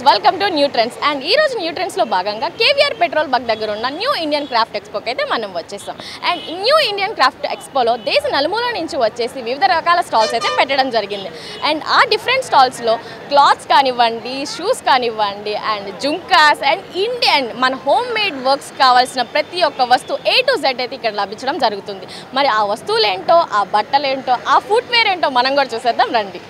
Welcome to new trends and ఈ రోజు new trends లో భాగంగా కేవీఆర్ పెట్రోల్ బంక్ దగ్గర ఉన్న న్యూ ఇండియన్ క్రాఫ్ట్ ఎక్స్పోకి అయితే మనం వచ్చేసాం. అండ్ న్యూ ఇండియన్ క్రాఫ్ట్ ఎక్స్పోలో దేశ నలుమూల నుంచి వచ్చేసి వివిధ రకాల స్టాల్స్ అయితే పెట్టడం జరిగింది. అండ్ ఆ డిఫరెంట్ స్టాల్స్లో క్లాత్స్ కానివ్వండి, షూస్ కానివ్వండి, అండ్ జుంకాస్ అండ్ ఇండియన్ మన హోమ్ మేడ్ వర్క్స్ కావాల్సిన ప్రతి ఒక్క వస్తువు A to Z అయితే ఇక్కడ లభించడం జరుగుతుంది. మరి ఆ వస్తువులు ఏంటో, ఆ బట్టలు ఏంటో, ఆ ఫుట్వేర్ ఏంటో మనం కూడా చూసేద్దాం రండి.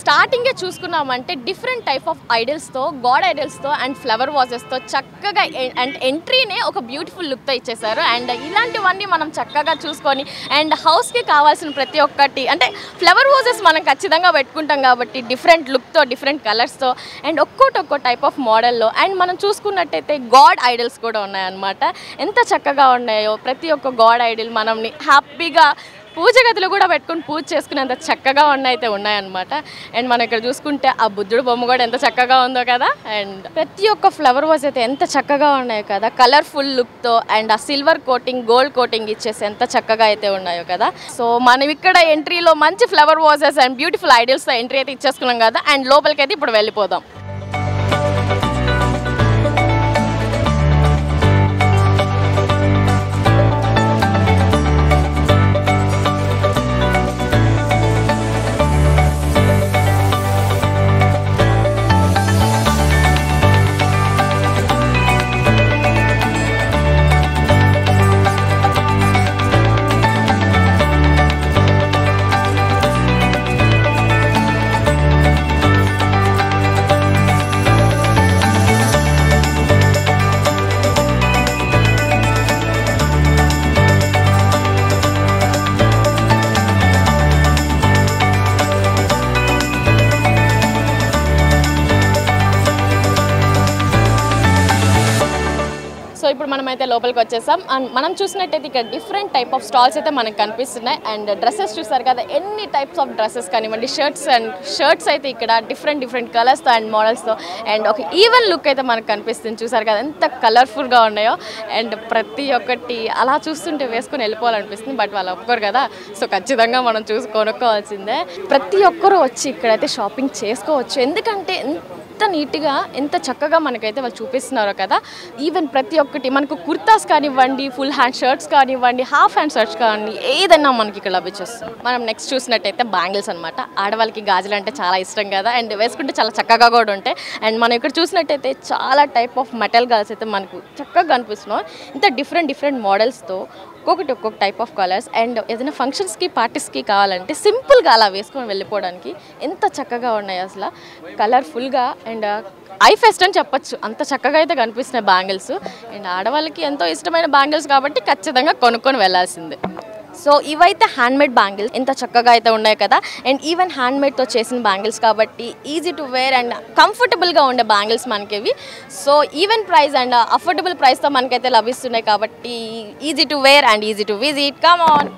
స్టార్టింగే చూసుకున్నామంటే డిఫరెంట్ టైప్ ఆఫ్ ఐడల్స్తో, గాడ్ ఐడల్స్తో అండ్ ఫ్లవర్ వాజెస్తో చక్కగా అండ్ ఎంట్రీనే ఒక బ్యూటిఫుల్ లుక్తో ఇచ్చేసారు. అండ్ ఇలాంటివన్నీ మనం చక్కగా చూసుకొని అండ్ హౌస్కి కావాల్సిన ప్రతి ఒక్కటి అంటే ఫ్లవర్ వాజెస్ మనం ఖచ్చితంగా పెట్టుకుంటాం కాబట్టి డిఫరెంట్ లుక్తో, డిఫరెంట్ కలర్స్తో అండ్ ఒక్కో టైప్ ఆఫ్ మోడల్లో అండ్ మనం చూసుకున్నట్టయితే గాడ్ ఐడల్స్ కూడా ఉన్నాయన్నమాట. ఎంత చక్కగా ఉన్నాయో ప్రతి ఒక్క గాడ్ ఐడల్ మనల్ని హ్యాపీగా పూజ గదిలో కూడా పెట్టుకుని పూజ చేసుకునేంత చక్కగా అయితే ఉన్నాయన్నమాట. అండ్ మనం ఇక్కడ చూసుకుంటే ఆ బుద్ధుడు బొమ్మ కూడా ఎంత చక్కగా ఉందో కదా. అండ్ ప్రతి ఒక్క ఫ్లవర్ వాజ్ అయితే ఎంత చక్కగా ఉన్నాయో కదా, కలర్ఫుల్ లుక్తో అండ్ ఆ సిల్వర్ కోటింగ్, గోల్డ్ కోటింగ్ ఇచ్చేసి ఎంత చక్కగా అయితే ఉన్నాయో కదా. సో మనం ఇక్కడ ఎంట్రీలో మంచి ఫ్లవర్ వాజెస్ అండ్ బ్యూటిఫుల్ ఐడియల్స్తో ఎంట్రీ అయితే ఇచ్చేసుకున్నాం కదా. అండ్ లోపలికి అయితే ఇప్పుడు వెళ్ళిపోదాం. సో ఇప్పుడు మనమైతే లోపలికి వచ్చేసాం. అండ్ మనం చూసినట్టయితే ఇక్కడ డిఫరెంట్ టైప్ ఆఫ్ స్టాల్స్ అయితే మనకు కనిపిస్తున్నాయి. అండ్ డ్రెస్సెస్ చూసారు కదా, ఎన్ని టైప్స్ ఆఫ్ డ్రెస్సెస్ కానివ్వండి, షర్ట్స్ అయితే ఇక్కడ డిఫరెంట్ కలర్స్తో అండ్ మోడల్స్తో అండ్ ఒక ఈవెన్ లుక్ అయితే మనకు కనిపిస్తుంది. చూసారు కదా ఎంత కలర్ఫుల్గా ఉన్నాయో. అండ్ ప్రతి ఒక్కటి అలా చూస్తుంటే వేసుకొని వెళ్ళిపోవాలనిపిస్తుంది, బట్ వాళ్ళు ఒప్పుకోరు కదా. సో ఖచ్చితంగా మనం చూసి కొనుక్కోవాల్సిందే. ప్రతి ఒక్కరూ వచ్చి ఇక్కడైతే షాపింగ్ చేసుకోవచ్చు, ఎందుకంటే ఎంత నీట్గా ఎంత చక్కగా మనకైతే వాళ్ళు చూపిస్తున్నారో కదా. ఈవెన్ ప్రతి ఒక్కటి మనకు కుర్తాస్ కానివ్వండి, ఫుల్ హ్యాండ్ షర్ట్స్ కానివ్వండి, హాఫ్ హ్యాండ్ షర్ట్స్ కానివ్వండి, ఏదైనా మనకి ఇక్కడ లభించేస్తుంది. మనం నెక్స్ట్ చూసినట్టయితే బ్యాంగిల్స్ అనమాట. ఆడవాళ్ళకి గాజులు అంటే చాలా ఇష్టం కదా, అండ్ వేసుకుంటే చాలా చక్కగా కూడా ఉంటాయి. అండ్ మనం ఇక్కడ చూసినట్టయితే చాలా టైప్ ఆఫ్ మెటల్ గాజులు అయితే మనకు చక్కగా కనిపిస్తున్నాయి. ఇంత డిఫరెంట్ మోడల్స్తో ఒక్కొక్క టైప్ ఆఫ్ కలర్స్. అండ్ ఏదైనా ఫంక్షన్స్కి, పార్టీస్కి కావాలంటే సింపుల్గా అలా వేసుకొని వెళ్ళిపోవడానికి ఎంత చక్కగా ఉన్నాయి అసలు, కలర్ఫుల్గా అండ్ ఐ ఫెస్ట్ అని చెప్పచ్చు, అంత చక్కగా అయితే కనిపిస్తున్నాయి బ్యాంగిల్స్. అండ్ ఆడవాళ్ళకి ఎంతో ఇష్టమైన బ్యాంగిల్స్ కాబట్టి ఖచ్చితంగా కొనుక్కొని వెళ్ళాల్సిందే. సో ఇవైతే హ్యాండ్మేడ్ బ్యాంగిల్స్ ఎంత చక్కగా అయితే ఉన్నాయి కదా. అండ్ ఈవెన్ హ్యాండ్మేడ్తో చేసిన బ్యాంగిల్స్ కాబట్టి ఈజీ టు వేర్ అండ్ కంఫర్టబుల్గా ఉండే బ్యాంగిల్స్ మనకి ఇవి. So even price and affordable ప్రైస్తో మనకైతే లభిస్తున్నాయి కాబట్టి easy to wear and easy to visit. Come on.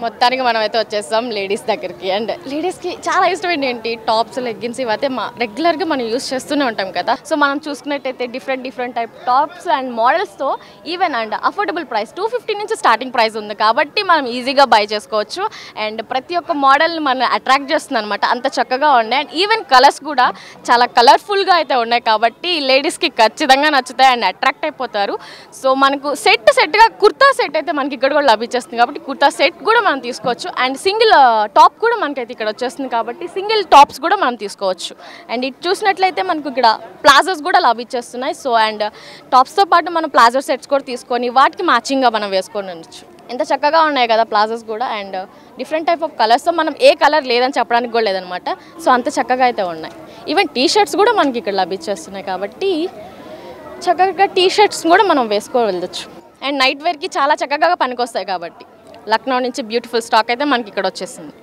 మొత్తానికి మనం అయితే వచ్చేస్తాం లేడీస్ దగ్గరికి. అండ్ లేడీస్కి చాలా ఇష్టమైన ఏంటి టాప్స్, లెగ్గిన్స్ ఇవైతే రెగ్యులర్గా మనం యూస్ చేస్తూనే ఉంటాం కదా. సో మనం చూసుకున్నట్టయితే డిఫరెంట్ టైప్ టాప్స్ అండ్ మోడల్స్తో ఈవెన్ అండ్ అఫోర్డబుల్ ప్రైస్ 250 నుంచి స్టార్టింగ్ ప్రైస్ ఉంది కాబట్టి మనం ఈజీగా బై చేసుకోవచ్చు. అండ్ ప్రతి ఒక్క మోడల్ని మనం అట్రాక్ట్ చేస్తుంది అనమాట, అంత చక్కగా ఉన్నాయి. అండ్ ఈవెన్ కలర్స్ కూడా చాలా కలర్ఫుల్గా అయితే ఉన్నాయి కాబట్టి లేడీస్కి ఖచ్చితంగా నచ్చుతాయి అండ్ అట్రాక్ట్ అయిపోతారు. సో మనకు సెట్గా కుర్తా సెట్ అయితే మనకి ఇక్కడ కూడా లభించేస్తుంది కాబట్టి కుర్తా సెట్ కూడా మనం తీసుకోవచ్చు. అండ్ సింగిల్ టాప్ కూడా మనకైతే ఇక్కడ వచ్చేస్తుంది కాబట్టి సింగిల్ టాప్స్ కూడా మనం తీసుకోవచ్చు. అండ్ ఇటు చూసినట్లయితే మనకు ఇక్కడ ప్లాజోస్ కూడా లభించేస్తున్నాయి. సో అండ్ టాప్స్తో పాటు మనం ప్లాజో సెట్స్ కూడా తీసుకొని వాటికి మ్యాచింగ్గా మనం వేసుకొని ఉండొచ్చు. ఎంత చక్కగా ఉన్నాయి కదా ప్లాజోస్ కూడా. అండ్ డిఫరెంట్ టైప్ ఆఫ్ కలర్స్తో మనం ఏ కలర్ లేదని చెప్పడానికి కూడా లేదనమాట. సో అంత చక్కగా అయితే ఉన్నాయి. ఈవెన్ టీ షర్ట్స్ కూడా మనకి ఇక్కడ లభించేస్తున్నాయి కాబట్టి చక్కగా టీ షర్ట్స్ కూడా మనం వేసుకొని వెళ్ళొచ్చు. అండ్ నైట్ వేర్కి చాలా చక్కగా పనికొస్తాయి కాబట్టి లక్నో నుంచి బ్యూటిఫుల్ స్టాక్ అయితే మనకి ఇక్కడ వచ్చేసింది.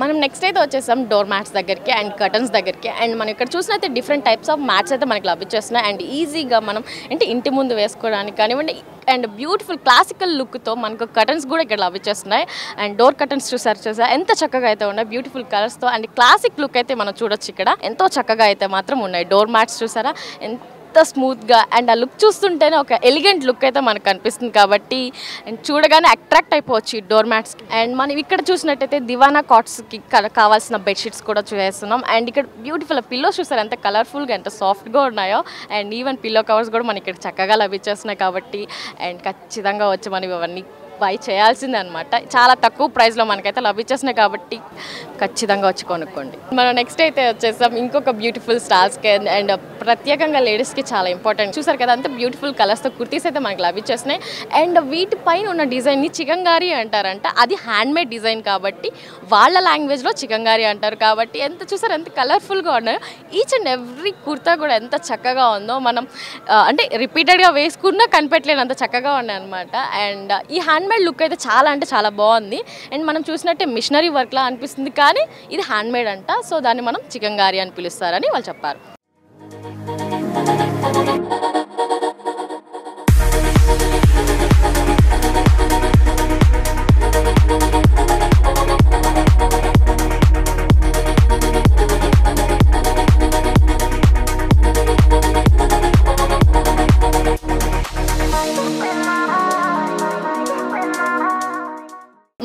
మనం నెక్స్ట్ అయితే వచ్చేసాం డోర్ మ్యాట్స్ దగ్గరికి అండ్ కర్టన్స్ దగ్గరికి. అండ్ మనం ఇక్కడ చూసినైతే డిఫరెంట్ టైప్స్ ఆఫ్ మ్యాట్స్ అయితే మనకి లభించేస్తున్నాయి. అండ్ ఈజీగా మనం అంటే ఇంటి ముందు వేసుకోవడానికి కానివ్వండి అండ్ బ్యూటిఫుల్ క్లాసికల్ లుక్తో మనకు కర్టన్స్ కూడా ఇక్కడ లభించేస్తున్నాయి. అండ్ డోర్ కర్టన్స్ చూసారు ఎంత చక్కగా అయితే ఉన్నాయి బ్యూటిఫుల్ కలర్స్తో. అండ్ క్లాసిక్ లుక్ అయితే మనం చూడొచ్చు ఇక్కడ ఎంతో చక్కగా అయితే మాత్రం ఉన్నాయి. డోర్ మ్యాట్స్ చూసారా ఎంత స్మూత్గా అండ్ ఆ లుక్ చూస్తుంటేనే ఒక ఎలిగెంట్ లుక్ అయితే మనకు కనిపిస్తుంది కాబట్టి అండ్ చూడగానే అట్రాక్ట్ అయిపోవచ్చు ఈ డోర్ మ్యాట్స్కి. అండ్ మనం ఇక్కడ చూసినట్టయితే దివానా కాట్స్కి కావాల్సిన బెడ్షీట్స్ కూడా చూసేస్తున్నాం. అండ్ ఇక్కడ బ్యూటిఫుల్ పిల్లోస్ చూసారు ఎంత కలర్ఫుల్గా ఎంత సాఫ్ట్గా ఉన్నాయో. అండ్ ఈవెన్ పిల్లో కవర్స్ కూడా మనకి ఇక్కడ చక్కగా లభించేస్తున్నాయి కాబట్టి అండ్ ఖచ్చితంగా వచ్చి మనం ఇవన్నీ బై చేయాల్సిందే అనమాట. చాలా తక్కువ ప్రైస్లో మనకైతే లభించేస్తున్నాయి కాబట్టి ఖచ్చితంగా వచ్చి కొనుక్కోండి. మనం నెక్స్ట్ అయితే వచ్చేసాం ఇంకొక బ్యూటిఫుల్ స్టాల్స్కి. అండ్ ప్రత్యేకంగా లేడీస్కి చాలా ఇంపార్టెంట్ చూసారు కదా అంత బ్యూటిఫుల్ కలర్స్తో కుర్తీస్ అయితే మనకి లభించేస్తున్నాయి. అండ్ వీటిపైన ఉన్న డిజైన్ని చికంగారి అంటారంట. అది హ్యాండ్మేడ్ డిజైన్ కాబట్టి వాళ్ళ లాంగ్వేజ్లో చికంగారి అంటారు కాబట్టి ఎంత చూసారు ఎంత కలర్ఫుల్గా ఉన్నాయో. ఈచ్ అండ్ ఎవ్రీ కుర్తా కూడా ఎంత చక్కగా ఉందో మనం అంటే రిపీటెడ్గా వేసుకున్నా కనిపెట్టలేనంత చక్కగా ఉన్నాయి అనమాట. అండ్ ఈ హ్యాండ్మేడ్ లుక్ అయితే చాలా అంటే చాలా బాగుంది. అండ్ మనం చూసినట్టే మిషనరీ వర్క్లా అనిపిస్తుంది కానీ ఇది హ్యాండ్మేడ్ అంట. సో దాన్ని మనం చికంగారి అని పిలుస్తారని వాళ్ళు చెప్పారు.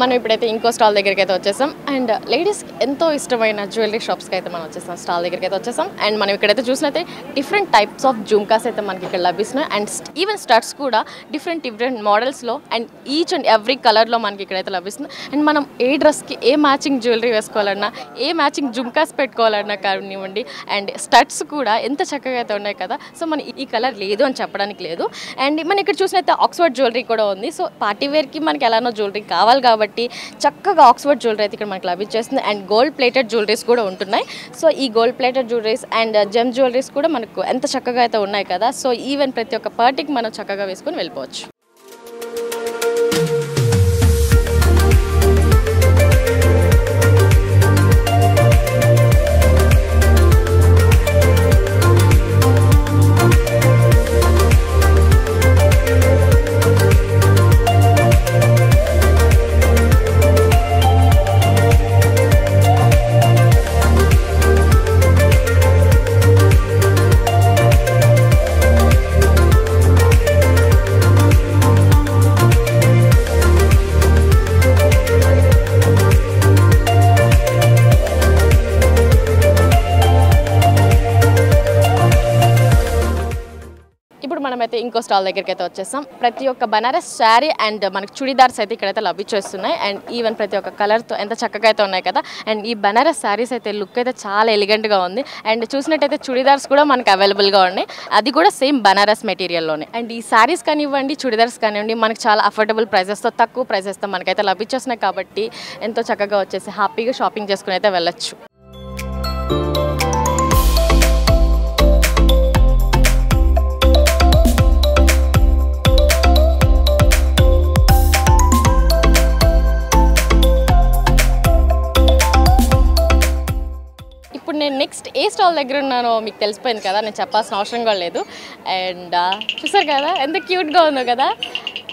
మనం ఇప్పుడైతే ఇంకో స్టాల్ దగ్గరికి అయితే వచ్చేసాం. అండ్ లేడీస్కి ఎంతో ఇష్టమైన జ్యువెలరీ షాప్స్కి అయితే మనం వచ్చేసాం, స్టాల్ దగ్గరికి అయితే వచ్చేసాం. అండ్ మనం ఇక్కడైతే చూసినైతే డిఫరెంట్ టైప్స్ ఆఫ్ జుమ్కాస్ అయితే మనకి ఇక్కడ లభిస్తున్నాయి. అండ్ ఈవెన్ స్టడ్స్ కూడా డిఫరెంట్ మోడల్స్లో అండ్ ఈచ్ అండ్ ఎవ్రీ కలర్లో మనకి ఇక్కడైతే లభిస్తుంది. అండ్ మనం ఏ డ్రెస్కి ఏ మ్యాచింగ్ జ్యువెలరీ వేసుకోవాలన్నా ఏ మ్యాచింగ్ జుమ్కాస్ పెట్టుకోవాలన్నా కానివ్వండి. అండ్ స్టడ్స్ కూడా ఎంత చక్కగా అయితే ఉన్నాయి కదా. సో మన ఈ కలర్ లేదు అని చెప్పడానికి లేదు. అండ్ మనం ఇక్కడ చూసినైతే ఆక్స్ఫర్డ్ జ్యువెలరీ కూడా ఉంది. సో పార్టీ వేర్కి మనకి ఎలానో జ్యువెలరీ కావాలి కాబట్టి చక్కగా ఆక్స్ఫర్డ్ జ్యువెలరీ అయితే ఇక్కడ మనకి లభించేస్తుంది. అండ్ గోల్డ్ ప్లేటెడ్ జ్యువెలరీస్ కూడా ఉంటున్నాయి. సో ఈ gold plated jewelleries and gem jewelleries కూడా మనకు ఎంత చక్కగా అయితే ఉన్నాయి కదా. సో ఈవెన్ ప్రతి ఒక్క పార్టీకి మనం చక్కగా వేసుకొని వెళ్ళిపోవచ్చు. ఇంకో స్టాల్ దగ్గరికి అయితే వచ్చేసాం. ప్రతి ఒక్క బనారస్ శారీ అండ్ మనకు చుడిదార్స్ అయితే ఇక్కడైతే లభించేస్తున్నాయి. అండ్ ఈవెన్ ప్రతి ఒక్క కలర్తో ఎంత చక్కగా అయితే ఉన్నాయి కదా. అండ్ ఈ బనారస్ శారీస్ అయితే లుక్ అయితే చాలా ఎలిగెంట్గా ఉంది. అండ్ చూసినట్టయితే చుడిదార్స్ కూడా మనకు అవైలబుల్గా ఉన్నాయి, అది కూడా సేమ్ బనారస్ మెటీరియల్లోనే. అండ్ ఈ శారీస్ కానివ్వండి, చుడిదార్స్ కానివ్వండి, మనకు చాలా అఫోర్డబుల్ ప్రైజెస్తో, తక్కువ ప్రైజెస్తో మనకైతే లభించేస్తున్నాయి కాబట్టి ఎంతో చక్కగా వచ్చేసి హ్యాపీగా షాపింగ్ చేసుకుని అయితే వెళ్ళొచ్చు. ఇప్పుడు నేను నెక్స్ట్ ఏ స్టాల్ దగ్గర ఉన్నానో మీకు తెలిసిపోయింది కదా, నేను చెప్పాల్సిన అవసరం కూడా లేదు. అండ్ చూసారు కదా ఎంత క్యూట్గా ఉందో కదా,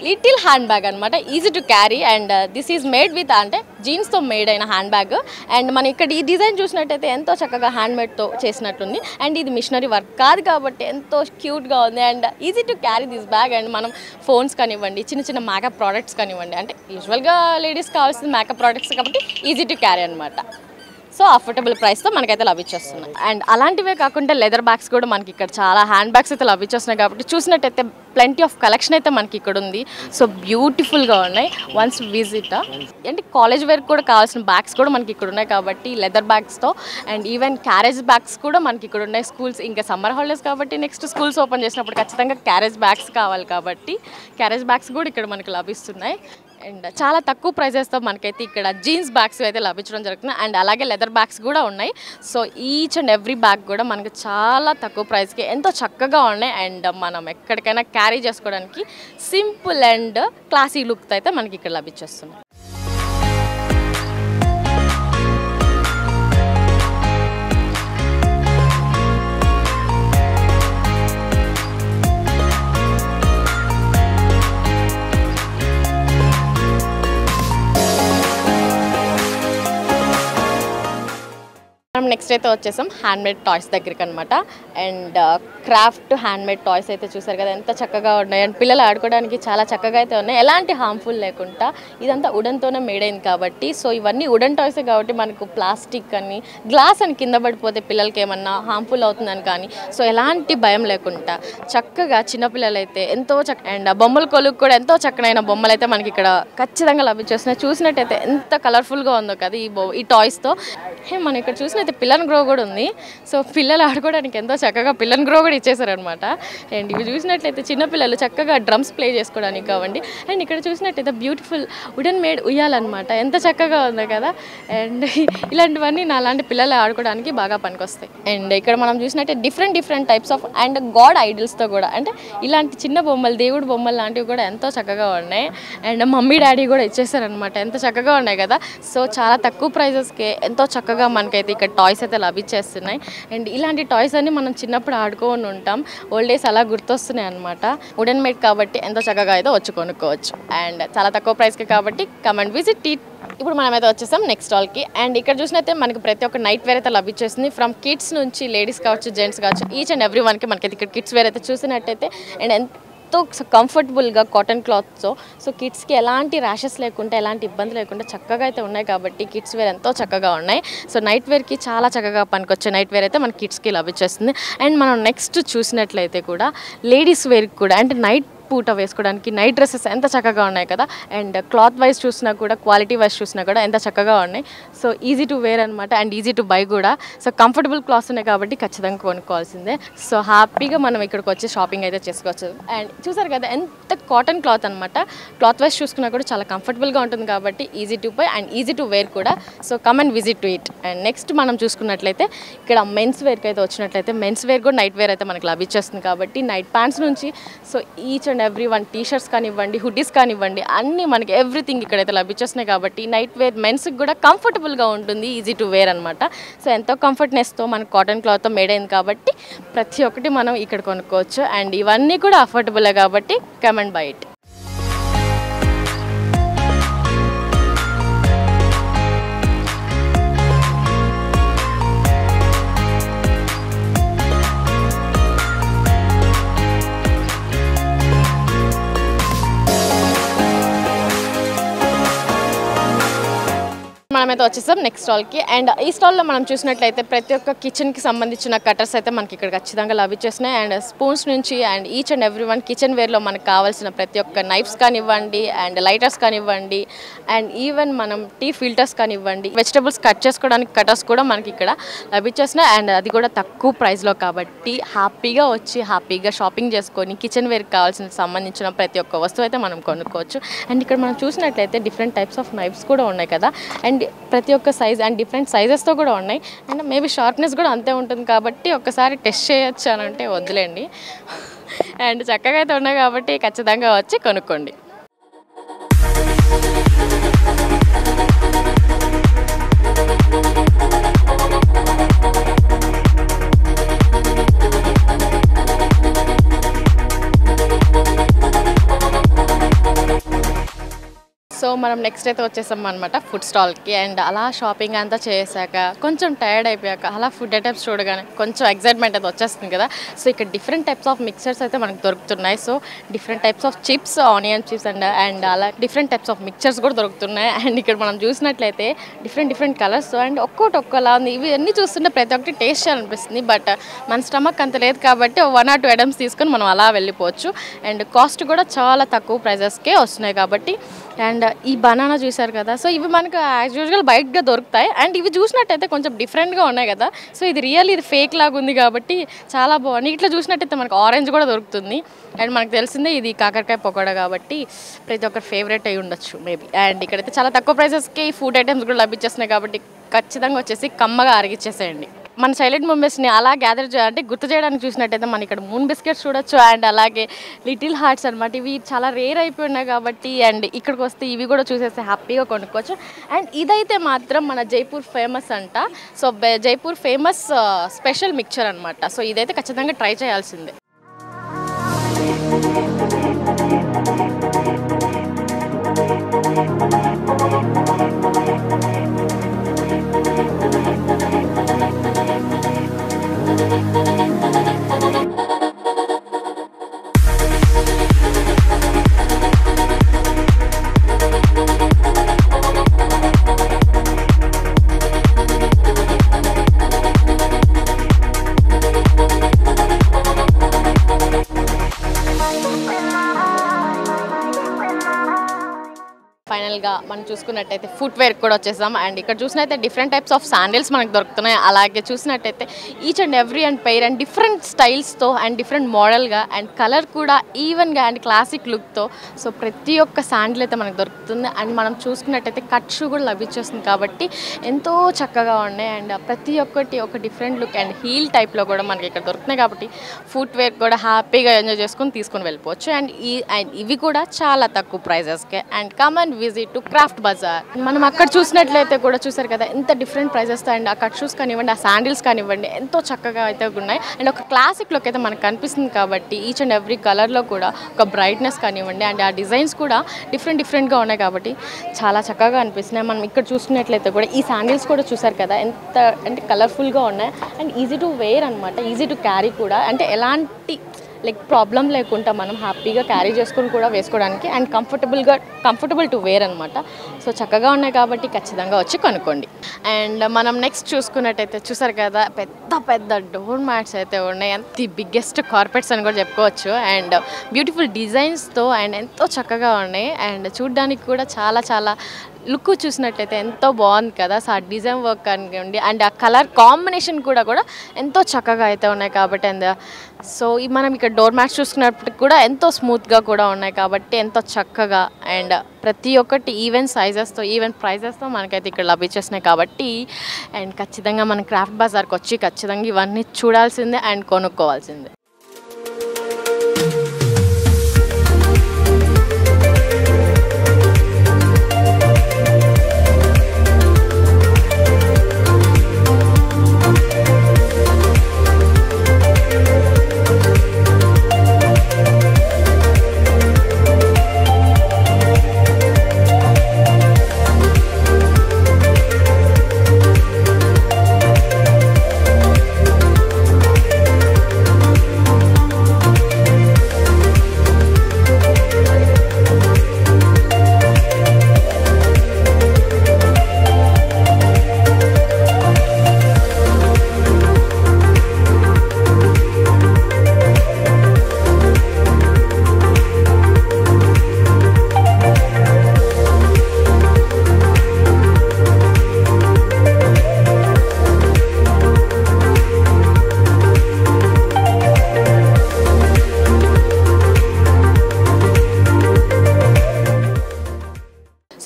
లిటిల్ హ్యాండ్ బ్యాగ్ అనమాట, easy to carry. And this is made with అంటే జీన్స్తో మేడ్ అయిన హ్యాండ్ బ్యాగ్. అండ్ మనం ఇక్కడ ఈ డిజైన్ చూసినట్టయితే ఎంతో చక్కగా హ్యాండ్మేడ్తో చేసినట్టుంది. అండ్ ఇది మిషనరీ వర్క్ కాదు కాబట్టి ఎంతో క్యూట్గా ఉంది and easy to carry this bag. And మనం ఫోన్స్ కానివ్వండి, చిన్న చిన్న మేకప్ ప్రోడక్ట్స్ కానివ్వండి, అంటే యూజువల్గా లేడీస్ కావాల్సిన మేకప్ ప్రోడక్ట్స్ కాబట్టి ఈజీ టు క్యారీ అనమాట. సో అఫోర్డబుల్ ప్రైస్తో మనకైతే లభించేస్తున్నాయి. అండ్ అలాంటివే కాకుండా లెదర్ బ్యాగ్స్ కూడా మనకి ఇక్కడ చాలా హ్యాండ్ బ్యాగ్స్ అయితే లభించేస్తున్నాయి కాబట్టి చూసినట్టయితే ప్లెంటీ ఆఫ్ కలెక్షన్ అయితే మనకి ఇక్కడ ఉంది. సో బ్యూటిఫుల్గా ఉన్నాయి, వన్స్ విజిట్. అంటే కాలేజ్ వేర్ కూడా కావాల్సిన బ్యాగ్స్ కూడా మనకి ఇక్కడ ఉన్నాయి కాబట్టి లెదర్ బ్యాగ్స్తో. అండ్ ఈవెన్ క్యారేజ్ బ్యాగ్స్ కూడా మనకి ఇక్కడ ఉన్నాయి. స్కూల్స్ ఇంకా సమ్మర్ హాలిడేస్ కాబట్టి నెక్స్ట్ స్కూల్స్ ఓపెన్ చేసినప్పుడు ఖచ్చితంగా క్యారేజ్ బ్యాగ్స్ కావాలి కాబట్టి క్యారేజ్ బ్యాగ్స్ కూడా ఇక్కడ మనకి లభిస్తున్నాయి. అండ్ చాలా తక్కువ ప్రైజెస్తో మనకైతే ఇక్కడ జీన్స్ బ్యాగ్స్ అయితే లభించడం జరుగుతుంది. అండ్ అలాగే లెదర్ బ్యాగ్స్ కూడా ఉన్నాయి. So each and every bag కూడా మనకి చాలా తక్కువ ప్రైస్కి ఎంతో చక్కగా ఉన్నాయి. అండ్ మనం ఎక్కడికైనా క్యారీ చేసుకోవడానికి సింపుల్ అండ్ క్లాసీ లుక్తో అయితే మనకి ఇక్కడ లభించేస్తుంది. మనం నెక్స్ట్ అయితే వచ్చేసాం హ్యాండ్మేడ్ టాయ్స్ దగ్గరికి అనమాట. అండ్ క్రాఫ్ట్ హ్యాండ్మేడ్ టాయ్స్ అయితే చూసారు కదా ఎంత చక్కగా ఉన్నాయి. అండ్ పిల్లలు ఆడుకోవడానికి చాలా చక్కగా అయితే ఉన్నాయి, ఎలాంటి హార్మ్ఫుల్ లేకుండా. ఇదంతా వుడెన్తోనే మేడ్ అయింది కాబట్టి, సో ఇవన్నీ వుడెన్ టాయ్సే కాబట్టి మనకు ప్లాస్టిక్ అని గ్లాస్ అని కింద పడిపోతే పిల్లలకి ఏమన్నా హార్మ్ఫుల్ అవుతుందని కానీ సో ఎలాంటి భయం లేకుండా చక్కగా చిన్నపిల్లలు అయితే ఎంతో అండ్ బొమ్మల కొలుకు కూడా ఎంతో చక్కనైన బొమ్మలు అయితే మనకి ఇక్కడ ఖచ్చితంగా లభించేస్తున్నాయి. చూసినట్టయితే ఎంత కలర్ఫుల్గా ఉందో కదా ఈ టాయ్స్తో. మనం ఇక్కడ చూసినట్టయితే పిల్లన్ గ్రో కూడా ఉంది. సో పిల్లలు ఆడుకోవడానికి ఎంతో చక్కగా పిల్లన్ గ్రో కూడా ఇచ్చేసారనమాట. అండ్ ఇవి చూసినట్లయితే చిన్నపిల్లలు చక్కగా డ్రమ్స్ ప్లే చేసుకోవడానికి కావండి. అండ్ ఇక్కడ చూసినట్టయితే బ్యూటిఫుల్ వుడెన్ మేడ్ ఉయ్యాలన్నమాట, ఎంత చక్కగా ఉందో కదా. అండ్ ఇలాంటివన్నీ నా లాంటి పిల్లలు ఆడుకోవడానికి బాగా పనికొస్తాయి. అండ్ ఇక్కడ మనం చూసినట్టే different types of and god ఐడల్స్తో కూడా, అంటే ఇలాంటి చిన్న బొమ్మలు, దేవుడు బొమ్మలు లాంటివి కూడా ఎంతో చక్కగా ఉన్నాయి. అండ్ మమ్మీ డాడీ కూడా ఇచ్చేసారనమాట, ఎంత చక్కగా ఉన్నాయి కదా. సో చాలా తక్కువ ప్రైజెస్కి ఎంతో చక్కగా మనకైతే ఇక్కడ టాయ్స్ అయితే లభించేస్తున్నాయి. అండ్ ఇలాంటి టాయ్స్ అన్ని మనం చిన్నప్పుడు ఆడుకొని ఉంటాం, ఓల్డ్ డేస్ అలా గుర్తొస్తున్నాయి అనమాట. వుడెన్ మేడ్ కాబట్టి ఎంతో చక్కగా అయితే వచ్చి కొనుక్కోవచ్చు. అండ్ చాలా తక్కువ ప్రైస్కి కాబట్టి కమ్ అండ్ విజిట్ ఇట్. ఇప్పుడు మనమైతే వచ్చేసాం నెక్స్ట్ స్టాల్కి. అండ్ ఇక్కడ చూసినైతే మనకి ప్రతి ఒక్క నైట్ వేర్ అయితే లభించేస్తుంది. ఫ్రమ్ కిడ్స్ నుంచి లేడీస్ కావచ్చు, జెంట్స్ కావచ్చు, ఈచ్ అండ్ ఎవ్రీ వన్కి మనకైతే ఇక్కడ కిడ్స్ వేర్ అయితే చూసినట్టయితే అండ్ ఎంతో కంఫర్టబుల్గా కాటన్ క్లాత్తో. సో కిడ్స్కి ఎలాంటి ర్యాషెస్ లేకుండా, ఎలాంటి ఇబ్బంది లేకుండా చక్కగా అయితే ఉన్నాయి కాబట్టి కిడ్స్ వేర్ ఎంతో చక్కగా ఉన్నాయి. సో నైట్ వేర్కి చాలా చక్కగా పనికొచ్చే నైట్ వేర్ అయితే మన కిడ్స్కి లభించేస్తుంది. అండ్ మనం నెక్స్ట్ చూసినట్లయితే కూడా లేడీస్ వేర్కి కూడా అంటే నైట్ పూట వేసుకోవడానికి నైట్ డ్రెస్సెస్ ఎంత చక్కగా ఉన్నాయి కదా. అండ్ క్లాత్ వైజ్ చూసినా కూడా, క్వాలిటీ వైజ్ చూసినా కూడా ఎంత చక్కగా ఉన్నాయి. సో ఈజీ టు వేర్ అనమాట అండ్ ఈజీ టు బై కూడా. సో కంఫర్టబుల్ క్లాత్స్ ఉన్నాయి కాబట్టి ఖచ్చితంగా కొనుక్కోవాల్సిందే. సో హ్యాపీగా మనం ఇక్కడికి వచ్చి షాపింగ్ అయితే చేసుకోవచ్చు. అండ్ చూసారు కదా ఎంత కాటన్ క్లాత్ అనమాట, క్లాత్ వైజ్ చూసుకున్నా కూడా చాలా కంఫర్టబుల్గా ఉంటుంది కాబట్టి easy to buy and easy to wear కూడా. So come and visit to it. And next మనం చూసుకున్నట్లయితే ఇక్కడ మెన్స్ వేర్కి అయితే వచ్చినట్లయితే మెన్స్ వేర్ కూడా నైట్ వేర్ అయితే మనకి లభించేస్తుంది కాబట్టి నైట్ ప్యాంట్స్ నుంచి so each and every one t-shirts కానివ్వండి, హుడ్డీస్ కానివ్వండి, అన్నీ మనకి ఎవ్రీథింగ్ ఇక్కడైతే లభించేస్తున్నాయి కాబట్టి నైట్ వేర్ మెన్స్కి కూడా కంఫర్టబుల్గా ఉంటుంది, ఈజీ టు వేర్ అనమాట. సో ఎంతో కంఫర్ట్నెస్తో మనకు కాటన్ క్లాత్తో మేడ్ అయింది కాబట్టి ప్రతి ఒక్కటి మనం ఇక్కడ కొనుక్కోవచ్చు. అండ్ ఇవన్నీ కూడా అఫోర్డబులే కాబట్టి కమ్ అండ్ బై ఇట్. మనమైతే వచ్చేసాం నెక్స్ట్ స్టాల్కి. అండ్ ఈ స్టాల్లో మనం చూసినట్లయితే ప్రతి ఒక్క కిచెన్కి సంబంధించిన కటర్స్ అయితే మనకి ఇక్కడ ఖచ్చితంగా లభించేస్తున్నాయి. అండ్ స్పూన్స్ నుంచి and each and every one kitchen వేర్లో మనకు కావాల్సిన ప్రతి ఒక్క నైఫ్స్ కానివ్వండి, అండ్ లైటర్స్ కానివ్వండి, అండ్ ఈవెన్ మనం టీ ఫిల్టర్స్ కానివ్వండి, వెజిటబుల్స్ కట్ చేసుకోవడానికి కటర్స్ కూడా మనకి ఇక్కడ లభించేస్తున్నాయి. అండ్ అది కూడా తక్కువ ప్రైస్లో కాబట్టి హ్యాపీగా వచ్చి హ్యాపీగా షాపింగ్ చేసుకొని కిచెన్ వేర్కి కావాల్సిన సంబంధించిన ప్రతి ఒక్క వస్తువు అయితే మనం కొనుక్కోవచ్చు. అండ్ ఇక్కడ మనం చూసినట్లయితే డిఫరెంట్ టైప్స్ ఆఫ్ నైఫ్స్ కూడా ఉన్నాయి కదా, అండ్ ప్రతి ఒక్క సైజ్ అండ్ డిఫరెంట్ సైజెస్తో కూడా ఉన్నాయి. అండ్ మేబీ షార్ప్నెస్ కూడా అంతే ఉంటుంది కాబట్టి ఒక్కసారి టెస్ట్ చేయొచ్చు అని అంటే వద్దులేండి. అండ్ చక్కగా అయితే ఉన్నాయి కాబట్టి ఖచ్చితంగా వచ్చి కొనుక్కోండి. సో మనం నెక్స్ట్ అయితే వచ్చేసాం అనమాట ఫుడ్ స్టాల్కి. అండ్ అలా షాపింగ్ అంతా చేశాక కొంచెం టైర్డ్ అయిపోయాక అలా ఫుడ్ ఐటమ్స్ చూడగానే కొంచెం ఎక్సైట్మెంట్ అయితే వచ్చేస్తుంది కదా. సో ఇక్కడ డిఫరెంట్ టైప్స్ ఆఫ్ మిక్చర్స్ అయితే మనకు దొరుకుతున్నాయి. So different types of chips, onion chips and అలా డిఫరెంట్ టైప్స్ ఆఫ్ మిక్చర్స్ కూడా దొరుకుతున్నాయి. అండ్ ఇక్కడ మనం చూసినట్లయితే డిఫరెంట్ కలర్స్ అండ్ ఒక్కొక్కలా ఉంది. ఇవి అన్నీ చూస్తుంటే ప్రతి ఒక్కటి టేస్ట్ చేయాలనిపిస్తుంది. బట్ మన స్టమక్ అంత లేదు కాబట్టి 1 or 2 ఐటమ్స్ తీసుకొని మనం అలా వెళ్ళిపోవచ్చు. అండ్ కాస్ట్ కూడా చాలా తక్కువ ప్రైజెస్కే వస్తున్నాయి కాబట్టి. అండ్ ఈ బనానా చూసారు కదా, సో ఇవి మనకు యాజ్ యూజువల్ బయటగా దొరుకుతాయి. అండ్ ఇవి చూసినట్టయితే కొంచెం డిఫరెంట్గా ఉన్నాయి కదా. సో ఇది ఇది ఫేక్ లాగా ఉంది కాబట్టి చాలా బాగుంది. ఇట్లా చూసినట్టయితే మనకు ఆరెంజ్ కూడా దొరుకుతుంది. అండ్ మనకు తెలిసిందే ఇది కాకరకాయ పకోడా కాబట్టి ప్రతి ఒక్కరి ఫేవరెట్ అయి ఉండొచ్చు మేబీ. అండ్ ఇక్కడైతే చాలా తక్కువ ప్రైసెస్కి ఫుడ్ ఐటమ్స్ కూడా లభించేస్తున్నాయి కాబట్టి ఖచ్చితంగా వచ్చేసి కమ్మగా అరిగిచ్చేసేయండి. మన సైలెంట్ మూమెంట్స్ని అలా గ్యాదర్ అంటే గుర్తు చేయడానికి చూసినట్టయితే మనం ఇక్కడ మూన్ బిస్కెట్స్ చూడొచ్చు. అండ్ అలాగే లిటిల్ హార్ట్స్ అనమాట, ఇవి చాలా రేర్ అయిపోయినాయి కాబట్టి. అండ్ ఇక్కడికి వస్తే ఇవి కూడా చూసేస్తే హ్యాపీగా కొనుక్కోవచ్చు. అండ్ ఇదైతే మాత్రం మన జైపూర్ ఫేమస్ అంట. So Jaipur famous special mixture అనమాట. సో ఇదైతే ఖచ్చితంగా ట్రై చేయాల్సిందే. ఫైనల్గా మనం చూసుకున్నట్టయితే ఫుట్వేర్ కూడా వచ్చేసాం. అండ్ ఇక్కడ చూసినట్టయితే డిఫరెంట్ టైప్స్ ఆఫ్ శాండిల్స్ మనకు దొరుకుతున్నాయి. అలాగే చూసినట్టయితే each and every and pair and different స్టైల్స్తో అండ్ డిఫరెంట్ మోడల్గా అండ్ కలర్ కూడా ఈవెన్గా అండ్ క్లాసిక్ లుక్తో. సో ప్రతి ఒక్క శాండిల్ అయితే మనకు దొరుకుతుంది. అండ్ మనం చూసుకున్నట్టయితే కట్ షూ కూడా లభించేస్తుంది కాబట్టి ఎంతో చక్కగా ఉన్నాయి. అండ్ ప్రతి ఒక్కటి ఒక డిఫరెంట్ లుక్ అండ్ హీల్ టైప్లో కూడా మనకి ఇక్కడ దొరుకుతున్నాయి కాబట్టి ఫుట్వేర్ కూడా హ్యాపీగా ఎంజాయ్ చేసుకొని తీసుకొని వెళ్ళిపోవచ్చు. అండ్ ఇవి కూడా చాలా తక్కువ ప్రైజెస్కే. And come and visit to craft bazaar. మనం అక్కడ చూసినట్లయితే కూడా చూసారు కదా ఎంత డిఫరెంట్ ప్రైజెస్తో. అండ్ ఆ కట్ షూస్ కానివ్వండి, ఆ శాండిల్స్ కానివ్వండి ఎంతో చక్కగా అయితే ఉన్నాయి. అండ్ ఒక క్లాసిక్ లుక్ అయితే మనకు కనిపిస్తుంది కాబట్టి ఈచ్ అండ్ ఎవ్రీ కలర్లో కూడా ఒక బ్రైట్నెస్ కానివ్వండి అండ్ ఆ డిజైన్స్ కూడా డిఫరెంట్గా ఉన్నాయి కాబట్టి చాలా చక్కగా అనిపిస్తున్నాయి. మనం ఇక్కడ చూసుకున్నట్లయితే కూడా ఈ శాండిల్స్ కూడా చూసారు కదా ఎంత అంటే కలర్ఫుల్గా ఉన్నాయి. అండ్ ఈజీ టు వేర్ అనమాట, ఈజీ టు క్యారీ కూడా. అంటే ఎలాంటి ప్రాబ్లం లేకుండా మనం హ్యాపీగా క్యారీ చేసుకుని కూడా వేసుకోవడానికి అండ్ కంఫర్టబుల్ టు వేర్ అనమాట. సో చక్కగా ఉన్నాయి కాబట్టి ఖచ్చితంగా వచ్చి కొనుక్కోండి. అండ్ మనం నెక్స్ట్ చూసుకున్నట్టయితే చూసారు కదా పెద్ద డోర్ మ్యాట్స్ అయితే ఉన్నాయి. ది బిగ్గెస్ట్ కార్పెట్స్ అని కూడా చెప్పుకోవచ్చు. అండ్ బ్యూటిఫుల్ డిజైన్స్తో అండ్ ఎంతో చక్కగా ఉన్నాయి. అండ్ చూడ్డానికి కూడా చాలా లుక్ చూసినట్లయితే ఎంతో బాగుంది కదా. సో ఆ డిజైన్ వర్క్ కానివ్వండి అండ్ ఆ కలర్ కాంబినేషన్ కూడా ఎంతో చక్కగా అయితే ఉన్నాయి కాబట్టి. అండ్ సో మనం ఇక్కడ డోర్ మ్యాట్స్ చూసుకున్నప్పటికి కూడా ఎంతో స్మూత్గా కూడా ఉన్నాయి కాబట్టి ఎంతో చక్కగా. అండ్ ప్రతి ఒక్కటి ఈవెన్ సైజెస్తో ఈవెన్ ప్రైజెస్తో మనకైతే ఇక్కడ లభించేస్తున్నాయి కాబట్టి. అండ్ ఖచ్చితంగా మనం క్రాఫ్ట్ బజార్కి వచ్చి ఖచ్చితంగా ఇవన్నీ చూడాల్సిందే అండ్ కొనుక్కోవాల్సిందే.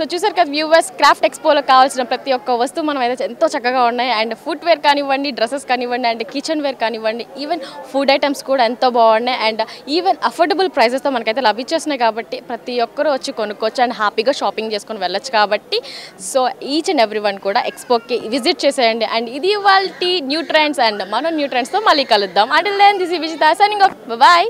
సో చూసారు కదా వ్యూవర్స్, క్రాఫ్ట్ ఎక్స్పోలో కావాల్సిన ప్రతి ఒక్క వస్తువు మనం అయితే ఎంతో చక్కగా ఉన్నాయి. అండ్ ఫుట్ వేర్ కానివ్వండి, డ్రెస్సెస్ కానివ్వండి, అండ్ కిచెన్ వేర్ కానివ్వండి, ఈవెన్ ఫుడ్ ఐటమ్స్ కూడా ఎంతో బాగున్నాయి. అండ్ ఈవెన్ అఫోర్డబుల్ ప్రైజెస్తో మనకైతే లభించేస్తున్నాయి కాబట్టి ప్రతి ఒక్కరూ వచ్చి కొనుక్కోవచ్చు అండ్ హ్యాపీగా షాపింగ్ చేసుకొని వెళ్ళొచ్చు. కాబట్టి so each and every one కూడా ఎక్స్పోకి విజిట్ చేసేయండి. అండ్ ఇది వాళ్ళ న్యూ ట్రెండ్స్ అండ్ మనం న్యూ ట్రెండ్స్తో మళ్ళీ కలుద్దాం. Until then this is Vijitha signing off. Bye.